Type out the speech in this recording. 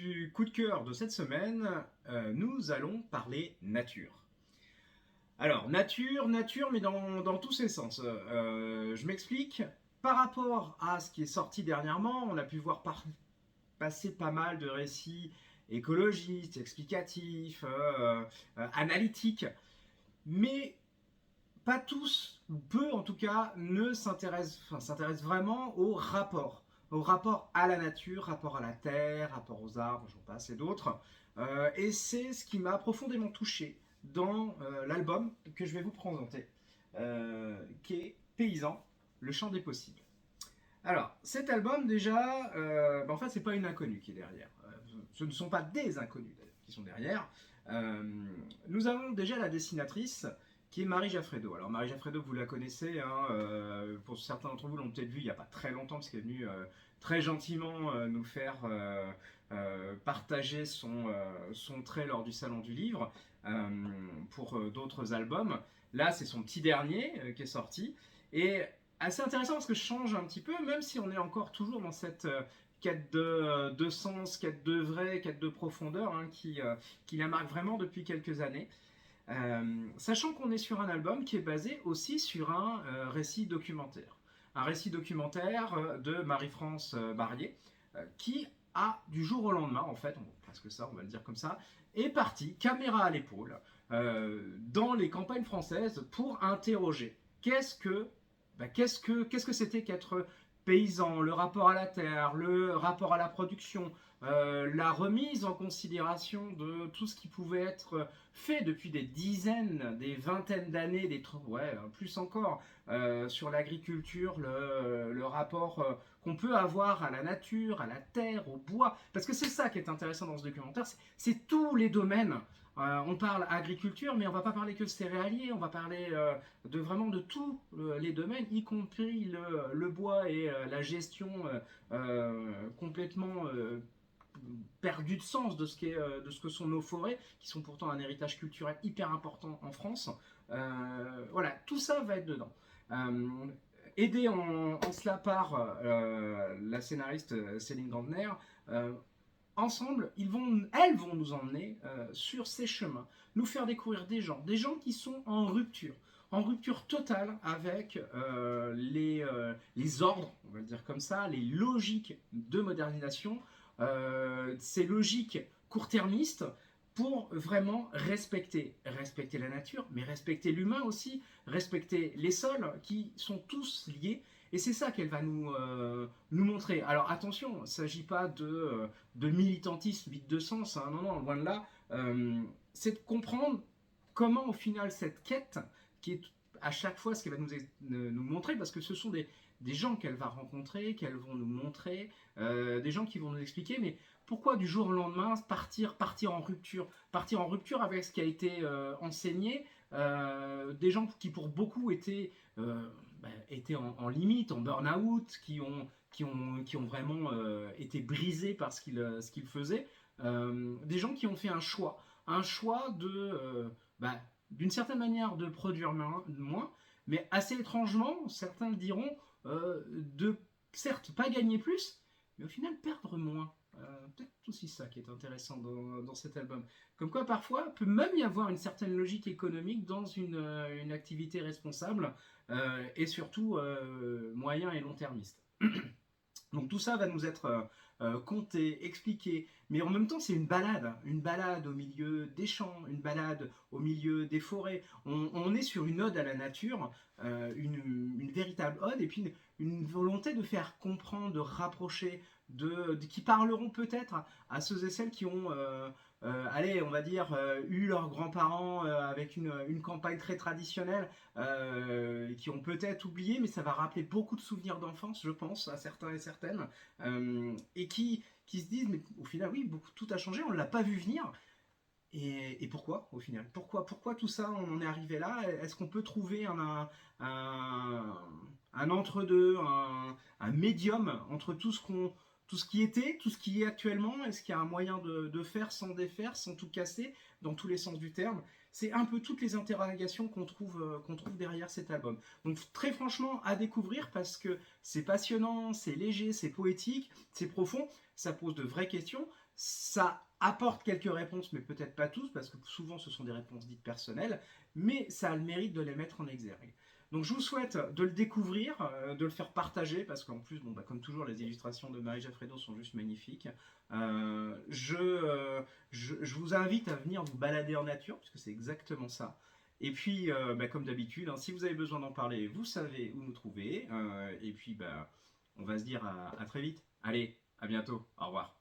du coup de cœur de cette semaine, nous allons parler nature. Alors, nature, mais dans tous ses sens. Je m'explique. Par rapport à ce qui est sorti dernièrement, on a pu voir passer pas mal de récits écologistes, explicatifs, analytiques, mais pas tous, ou peu en tout cas, ne s'intéressent vraiment au rapport à la nature, rapport à la terre, rapport aux arbres, j'en passe et d'autres. Et c'est ce qui m'a profondément touché dans l'album que je vais vous présenter, qui est Paysan, le chant des possibles. Alors, cet album déjà, en fait, c'est pas une inconnue qui est derrière. Ce ne sont pas des inconnus d'ailleurs qui sont derrière. Euh, Nous avons déjà la dessinatrice qui est Marie Jaffredo. Alors Marie Jaffredo, vous la connaissez, hein, pour certains d'entre vous l'ont peut-être vu il n'y a pas très longtemps, parce qu'elle est venue très gentiment nous faire partager son trait lors du Salon du Livre euh, pour d'autres albums. Là, c'est son petit dernier qui est sorti. Et assez intéressant parce que je change un petit peu, même si on est encore toujours dans cette quête de sens, quête de vrai, quête de profondeur qui la marque vraiment depuis quelques années. Sachant qu'on est sur un album qui est basé aussi sur un récit documentaire. Un récit documentaire de Marie-France Barrier, qui a, du jour au lendemain, en fait, presque ça, on va le dire comme ça, est parti, caméra à l'épaule, dans les campagnes françaises pour interroger qu'est-ce que c'était qu'être paysan, le rapport à la terre, le rapport à la production, la remise en considération de tout ce qui pouvait être fait depuis des dizaines, des vingtaines d'années, plus encore, sur l'agriculture, le rapport qu'on peut avoir à la nature, à la terre, au bois. Parce que c'est ça qui est intéressant dans ce documentaire, c'est tous les domaines. On parle agriculture, mais on va pas parler que céréalier, on va parler vraiment de tous les domaines, y compris le bois et la gestion complètement perdu de sens de ce que sont nos forêts, qui sont pourtant un héritage culturel hyper important en France. Voilà, tout ça va être dedans. Euh, Aidée en cela par la scénariste Céline Gantner, euh, ensemble, elles vont nous emmener sur ces chemins, nous faire découvrir des gens qui sont en rupture totale avec les ordres, on va le dire comme ça, les logiques de modernisation, ces logiques court-termistes pour vraiment respecter la nature, mais respecter l'humain aussi, respecter les sols qui sont tous liés. Et c'est ça qu'elle va nous montrer. Alors attention, il ne s'agit pas de militantisme vide de sens, hein, non, non, loin de là. C'est de comprendre comment au final cette quête, qui est à chaque fois ce qu'elle va nous montrer, parce que ce sont des gens qu'elle va rencontrer, qu'elles vont nous montrer, des gens qui vont nous expliquer, mais pourquoi du jour au lendemain partir en rupture avec ce qui a été enseigné, des gens qui pour beaucoup étaient en limite, en burn-out, qui ont vraiment été brisés par ce qu'ils faisaient, des gens qui ont fait un choix d'une certaine manière de produire moins, mais assez étrangement, certains le diront, de certes pas gagner plus, mais au final perdre moins. Peut-être aussi ça qui est intéressant dans cet album. Comme quoi parfois il peut même y avoir une certaine logique économique dans une activité responsable et surtout moyen et long termiste. Donc tout ça va nous être conté, expliqué, mais en même temps c'est une balade au milieu des champs, une balade au milieu des forêts. On est sur une ode à la nature, une véritable ode, et puis une volonté de faire comprendre, de rapprocher, qui parleront peut-être à ceux et celles qui ont, allez, on va dire, eu leurs grands-parents avec une campagne très traditionnelle, qui ont peut-être oublié, mais ça va rappeler beaucoup de souvenirs d'enfance, je pense, à certains et certaines, et qui se disent, mais au final, oui, tout a changé, on ne l'a pas vu venir. Et pourquoi, au final pourquoi tout ça, on en est arrivé là? Est-ce qu'on peut trouver un entre-deux, un médium entre tout ce qui était, tout ce qui est actuellement? Est-ce qu'il y a un moyen de faire sans défaire, sans tout casser, dans tous les sens du terme? C'est un peu toutes les interrogations qu'on trouve derrière cet album. Donc très franchement, à découvrir parce que c'est passionnant, c'est léger, c'est poétique, c'est profond, ça pose de vraies questions. Ça apporte quelques réponses, mais peut-être pas tous, parce que souvent ce sont des réponses dites personnelles, mais ça a le mérite de les mettre en exergue. Donc je vous souhaite de le découvrir, de le faire partager, parce qu'en plus, bon, bah, comme toujours, les illustrations de Marie Jaffredo sont juste magnifiques. Je vous invite à venir vous balader en nature, puisque c'est exactement ça. Et puis, bah, comme d'habitude, hein, si vous avez besoin d'en parler, vous savez où nous trouver. Et puis, bah, on va se dire à très vite. Allez, à bientôt. Au revoir.